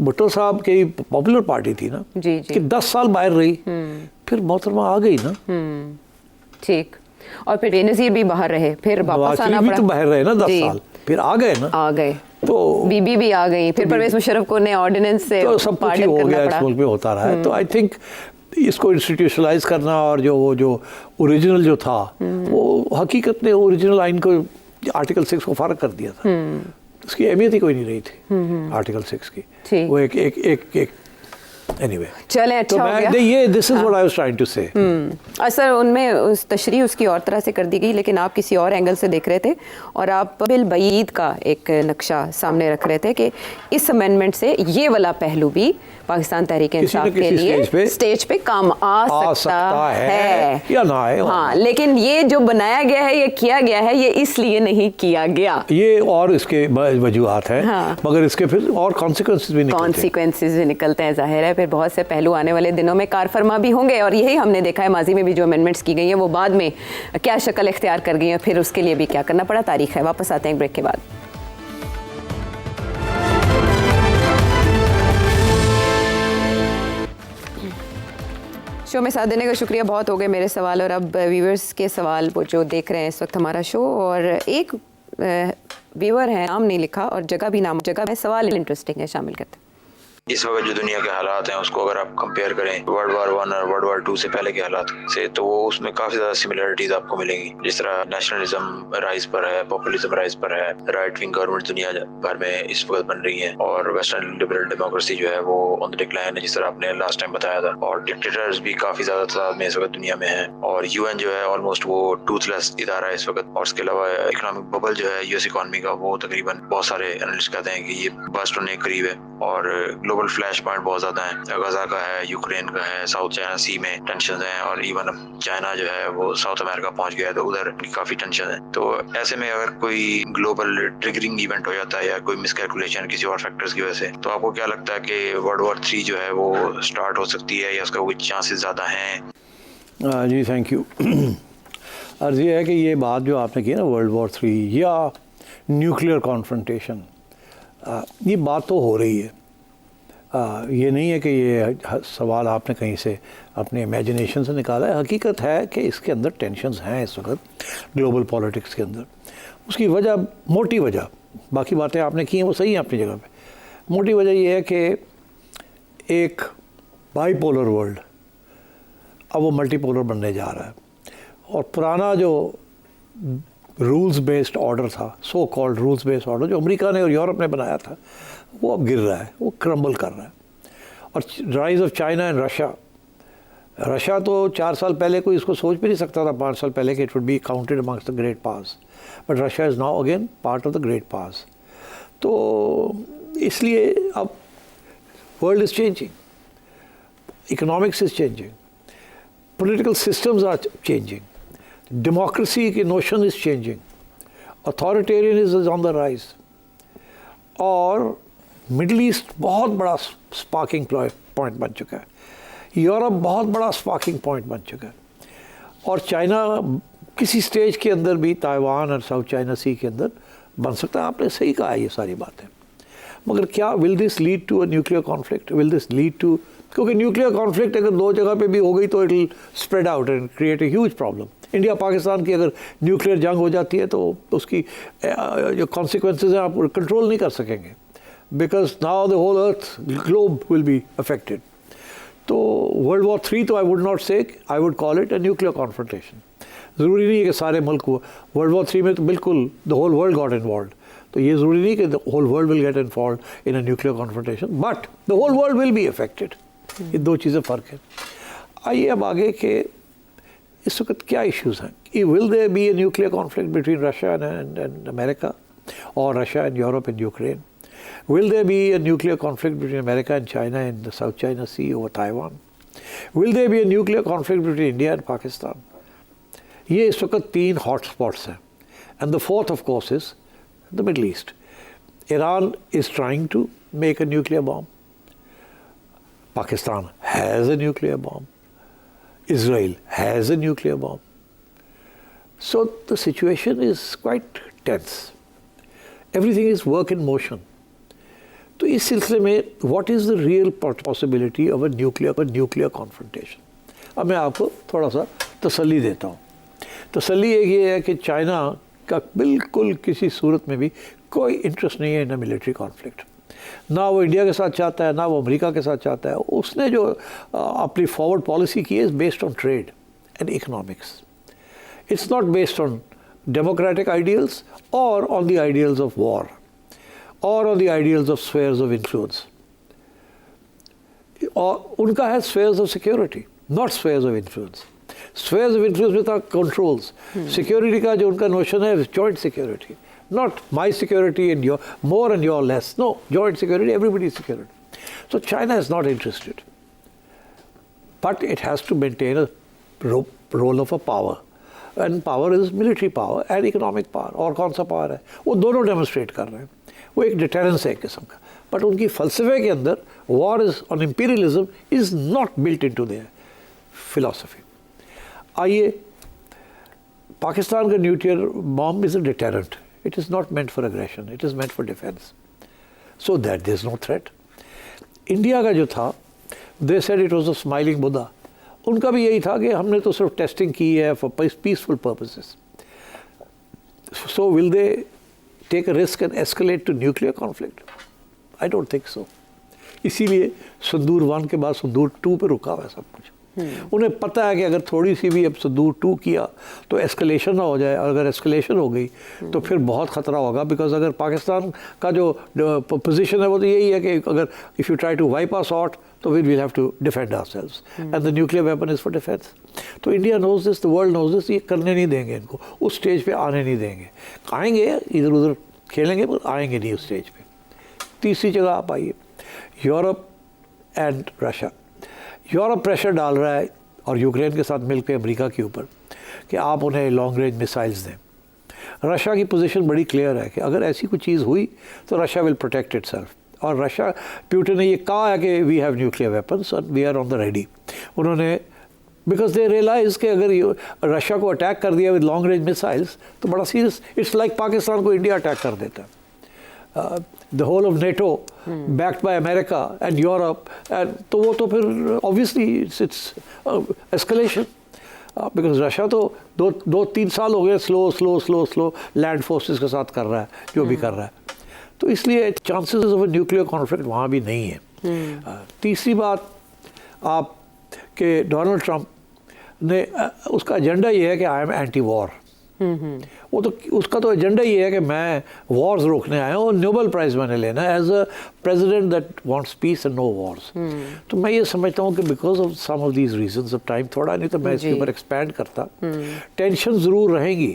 भुट्टो साहब की पॉपुलर पार्टी थी ना, कि 10 साल बाहर रही, फिर मोहतरमा आ गई ना, ठीक, और फिर बेनज़ीर भी बाहर रहे, फिर वापस आना पड़ा, तो बाहर रहे ना 10 साल, फिर आ गए ना, आ गए, तो बीबी भी आ गई, फिर परवेज मुशर्रफ को ने ऑर्डिनेंस से तो सब कुछ हो गया, इस मुल्क में होता रहा है। तो आई थिंक इसको इंस्टीट्यूशनलाइज करना और जो ओरिजिनल जो था वो हकीकत ने ओरिजिनल आइन को आर्टिकल 6 को फारग कर दिया था, उसकी अहमियत ही कोई नहीं रही थी आर्टिकल 6 की। वो एक एनीवे चले, अच्छा तो हो गया। ये this is what I was trying to say. असर उनमें उस तशरीह उसकी और तरह से कर दी गई, लेकिन आप किसी और एंगल से देख रहे थे और आप बिल बईद का एक नक्शा सामने रख रहे थे कि इस अमेंडमेंट से ये वाला पहलू भी पाकिस्तान तहरीक इंसाफ के लिए स्टेज पे काम आ सकता है या ना है। हाँ, लेकिन ये जो बनाया गया है, ये किया गया है, ये इसलिए नहीं किया गया, ये और इसके वजूहात हैं। हाँ। मगर इसके फिर और कॉन्सिक्वेंसेस भी निकलते हैं, जाहिर है फिर बहुत से पहलू आने वाले दिनों में कारफरमा भी होंगे। और यही हमने देखा है माजी में भी जो अमेंडमेंट्स की गई हैं वो बाद में क्या शक्ल इख्तियार कर गई हैं, फिर उसके लिए भी क्या करना पड़ा, तारीख है। वापस आते हैं ब्रेक के बाद। शो में साथ देने का शुक्रिया, बहुत हो गए मेरे सवाल और अब व्यूवर्स के सवाल वो जो देख रहे हैं इस वक्त हमारा शो। और एक व्यूवर है, नाम नहीं लिखा और जगह भी नाम, जगह में सवाल इंटरेस्टिंग है, शामिल करते हैं। इस वक्त जो दुनिया के हालात हैं उसको अगर आप कंपेयर करें वर्ल्ड वार 1 और वर्ल्ड वार 2 से पहले के हालात से, तो वो उसमें काफी ज्यादा सिमिलरिटीज आपको मिलेंगी। जिस तरह नेशनलिज्म राइज पर है, पॉपुलिज्म राइज पर है, राइट विंग गवर्नमेंट दुनिया भर में इस वक्त बन रही है और वेस्टर्न लिबरल डेमोक्रेसी जो है वो ऑन द डिक्लाइन है, जिस तरह आपने लास्ट टाइम बताया था। और डिक्टेटर्स भी काफी ज्यादा तादाद में इस वक्त दुनिया में है और यूएन जो है ऑलमोस्ट वो टूथलेस इदारा है इस वक्त। और इसके अलावा इकोनॉमिक बबल जो है यूएस इकोनॉमी का, वो तकरीबन बहुत सारे एनालिस्ट कहते हैं कि ये बस्ट होने के करीब है। और ग्लोबल फ्लैश पॉइंट बहुत ज्यादा है, गजा का है, यूक्रेन का है, साउथ चाइना सी में टेंशन है और इवन अब चाइना जो है वो साउथ अमेरिका पहुंच गया है, तो उधर काफी टेंशन है। तो ऐसे में अगर कोई ग्लोबल ट्रिगरिंग इवेंट हो जाता है या कोई मिसकैलकुलेशन किसी और फैक्टर्स की वजह से, तो आपको क्या लगता है कि वर्ल्ड वॉर 3 जो है वो स्टार्ट हो सकती है या उसका कोई चांसेस ज्यादा हैं? जी थैंक यू। अर्ज़ ये है कि ये बात जो आपने की ना वर्ल्ड वॉर 3 या न्यूक्लियर कॉन्फ्रंटेशन, ये बात तो हो रही है। ये नहीं है कि ये सवाल आपने कहीं से अपने इमेजिनेशन से निकाला है। हकीकत है कि इसके अंदर टेंशन्स हैं इस वक्त ग्लोबल पॉलिटिक्स के अंदर। उसकी वजह, मोटी वजह बाकी बातें आपने की हैं वो सही हैं अपनी जगह पे। मोटी वजह ये है कि एक बाईपोलर वर्ल्ड अब वो मल्टीपोलर बनने जा रहा है, और पुराना जो रूल्स बेस्ड ऑर्डर था, so called rules based order, जो अमेरिका ने और यूरोप ने बनाया था, वो अब गिर रहा है, वो क्रम्बल कर रहा है। और rise of China and Russia तो 4 साल पहले कोई इसको सोच भी नहीं सकता था, 5 साल पहले कि it would be counted amongst the great powers, but Russia is now again part of the great powers. तो इसलिए अब world is changing, economics is changing, political systems are changing, democracy की notion is changing, authoritarianism is on the rise, और मिडल ईस्ट बहुत बड़ा स्पार्किंग पॉइंट बन चुका है, यूरोप बहुत बड़ा स्पार्किंग पॉइंट बन चुका है, और चाइना किसी स्टेज के अंदर भी ताइवान और साउथ चाइना सी के अंदर बन सकता है। आपने सही कहा ये सारी बातें, मगर क्या will this lead to a nuclear conflict, will this lead to, क्योंकि न्यूक्लियर कॉन्फ्लिक्ट अगर 2 जगह पे भी हो गई तो it will spread out and create a huge problem. India Pakistan की अगर न्यूक्लियर जंग हो जाती है तो उसकी जो कॉन्सिक्वेंसेज हैं आप कंट्रोल नहीं कर सकेंगे, because now the whole earth globe will be affected. तो वर्ल्ड वॉर 3 तो I would not say, I would call it a nuclear confrontation. ज़रूरी नहीं है कि सारे मुल्क को, वर्ल्ड वॉर 3 में तो बिल्कुल the whole world got involve, तो ये ज़रूरी नहीं कि the whole world will get involve in a nuclear confrontation, but the whole world will be affected. ये 2 चीज़ें फ़र्क है। आइए अब आगे के इस वक्त क्या इश्यूज़ हैं। Will there be a nuclear conflict between Russia and America, और Russia and Europe and Ukraine? Will there be a nuclear conflict between America and China in the South China Sea over Taiwan? Will there be a nuclear conflict between India and Pakistan? ये इस वक्त 3 hot spots हैं, and the 4th of course is the Middle East. Iran is trying to make a nuclear bomb. Pakistan has a nuclear bomb. Israel has a nuclear bomb. So the situation is quite tense. Everything is work in motion. तो इस सिलसिले में what is the real possibility of a nuclear confrontation? अब मैं आपको थोड़ा सा तसल्ली देता हूँ। तसल्ली एक ये है कि चाइना का बिल्कुल किसी सूरत में भी कोई इंटरेस्ट नहीं है इन अ मिलिट्री कॉन्फ्लिक्ट। ना वो इंडिया के साथ चाहता है, ना वो अमेरिका के साथ चाहता है। उसने जो अपनी फॉरवर्ड पॉलिसी की है is based on trade and economics. It's not based on democratic ideals or on the ideals of war or on the ideals of spheres of influence. और उनका है spheres of security, not spheres of influence. Spheres of influence without controls. Security का जो उनका notion है joint security, not my security and your more and your less. No, joint security, everybody's security. So China is not interested, but it has to maintain a role of a power. And power is military power and economic power. और कौन सा power है? वो दोनों demonstrate कर रहे हैं। वो एक डिटेरेंस है एक किस्म का, बट उनकी फ़लसफ़े के अंदर war is on imperialism is not built into their philosophy. आइए, पाकिस्तान का nuclear bomb is a deterrent, it is not meant for aggression, it is meant for defence, so that there is no threat. India का जो था, they said it was a smiling Buddha, उनका भी यही था कि हमने तो सिर्फ टेस्टिंग की है for peaceful purposes. So will they take a risk and escalate to nuclear conflict? I don't think so. इसीलिए संदूर 1 के बाद संदूर 2 पे रुका हुआ है सब कुछ। उन्हें पता है कि अगर थोड़ी सी भी अब संदूर 2 किया तो एस्केलेशन ना हो जाए, और अगर एस्केलेशन हो गई तो फिर बहुत ख़तरा होगा। बिकॉज अगर पाकिस्तान का जो पोजीशन है वो तो यही है कि अगर if you try to wipe us out तो we will have to defend ourselves, and the nuclear weapon is for defence. तो India knows this, the world knows this, ये करने नहीं देंगे इनको, उस स्टेज पे आने नहीं देंगे। आएंगे इधर उधर खेलेंगे पर आएंगे नहीं उस स्टेज पे। तीसरी जगह आप आइए, Europe and Russia. Europe pressure डाल रहा है और यूक्रेन के साथ मिलकर अमेरिका के ऊपर कि आप उन्हें लॉन्ग रेंज मिसाइल्स दें। रशिया की पोजीशन बड़ी क्लियर है कि अगर ऐसी कोई चीज़ हुई तो रशिया विल प्रोटेक्ट इटसेल्फ। और रशिया, पुतिन ने ये कहा है कि वी हैव न्यूक्लियर वेपन्स और we are on the ready. उन्होंने, बिकॉज दे रियलाइज कि अगर रशिया को अटैक कर दिया विद लॉन्ग रेंज मिसाइल्स तो बड़ा सीरियस, इट्स लाइक पाकिस्तान को इंडिया अटैक कर देता है। The whole of NATO backed by America and Europe, and तो वो तो फिर obviously it's escalation. Because Russia तो 2-3 साल हो गए स्लो लैंड फोर्सेस के साथ कर रहा है जो भी कर रहा है। तो इसलिए chances of a nuclear conflict वहाँ भी नहीं है। तीसरी बात आप कि डोनाल्ड ट्रंप ने उसका एजेंडा ये है कि आई एम एंटी वॉर। वो तो उसका तो एजेंडा ये है कि मैं वॉर्स रोकने आया हूँ और नोबेल प्राइज़ मैंने लेना है as a president that wants peace and no wars. तो मैं ये समझता हूँ कि because of some of these reasons, अब टाइम थोड़ा नहीं तो मैं इसके ऊपर एक्सपैंड करता। टेंशन ज़रूर रहेंगी,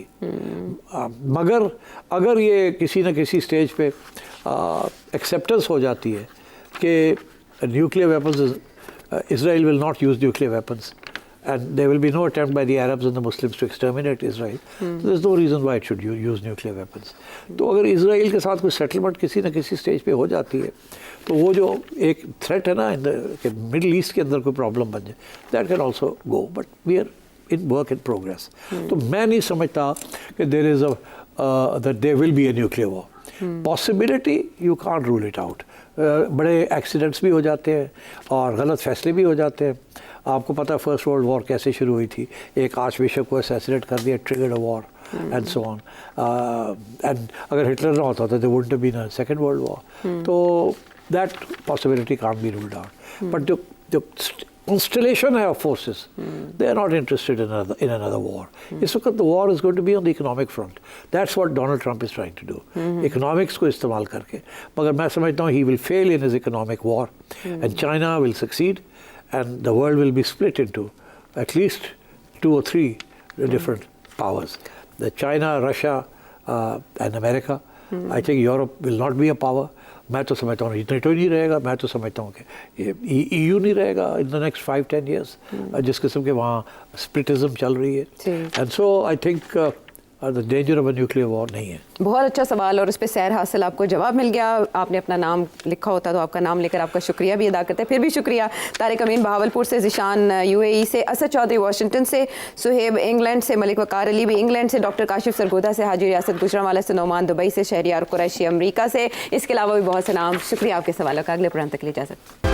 मगर अगर ये किसी न किसी स्टेज पे एक्सेप्टेंस हो जाती है कि nuclear weapons, Israel will not use nuclear weapons, and there will be no attempt by the Arabs and the Muslims to exterminate Israel. So there's no reason why it should use nuclear weapons. तो अगर इसराइल के साथ कोई सेटलमेंट किसी न किसी स्टेज पे हो जाती है तो वो जो एक थ्रेट है ना कि मिडिल ईस्ट के अंदर कोई प्रॉब्लम बन जाए, that can also go, but we are in work in progress. तो मैं नहीं समझता कि there is that there will be a nuclear war. Possibility you can't rule it out. बड़े एक्सीडेंट्स भी हो जाते हैं और गलत फैसले भी हो जाते हैं। आपको पता है फर्स्ट वर्ल्ड वॉर कैसे शुरू हुई थी, एक आर्च बिशप को असैसिनेट कर दिया, triggered a war and so on. And अगर हिटलर ना होता तो there wouldn't have been a second world war. तो that possibility can't be ruled out. But जो constellation of forces, they are not interested in another war. इस वक्त the war is going to be on the economic front. That's what Donald Trump is trying to do. Economics को इस्तेमाल करके, मगर मैं समझता हूँ he will fail in his economic war, and China will succeed, and the world will be split into at least 2 or 3 different powers. The China, Russia, and America. I think Europe will not be a power. मैं तो समझता हूँ नेटो नहीं रहेगा, मैं तो समझता हूँ कि EU नहीं रहेगा इन द नेक्स्ट 5-10 years, जिस किस्म के वहाँ स्प्लिटिज्म चल रही है। And so I think the danger of a nuclear war नहीं है। बहुत अच्छा सवाल और उस पर सैर हासिल आपको जवाब मिल गया। आपने अपना नाम लिखा होता तो आपका नाम लेकर आपका शुक्रिया भी अदा करते हैं। फिर भी शुक्रिया। तारिक अमीन भावलपुर से, ज़िशान UAE से, असद चौधरी वाशिंगटन से, सुहेब इंग्लैंड से, मलिक वकार अली भी इंग्लैंड से, डॉक्टर काशिफ सरगोदा से, हाजी रियासत गुजरांवाला से, नौमान दुबई से, शहरियार कुरैशी अमरीका से, इसके अलावा भी बहुत से नाम। शुक्रिया आपके सवालों का। अगले प्रोग्राम तक के लिए इजाज़त।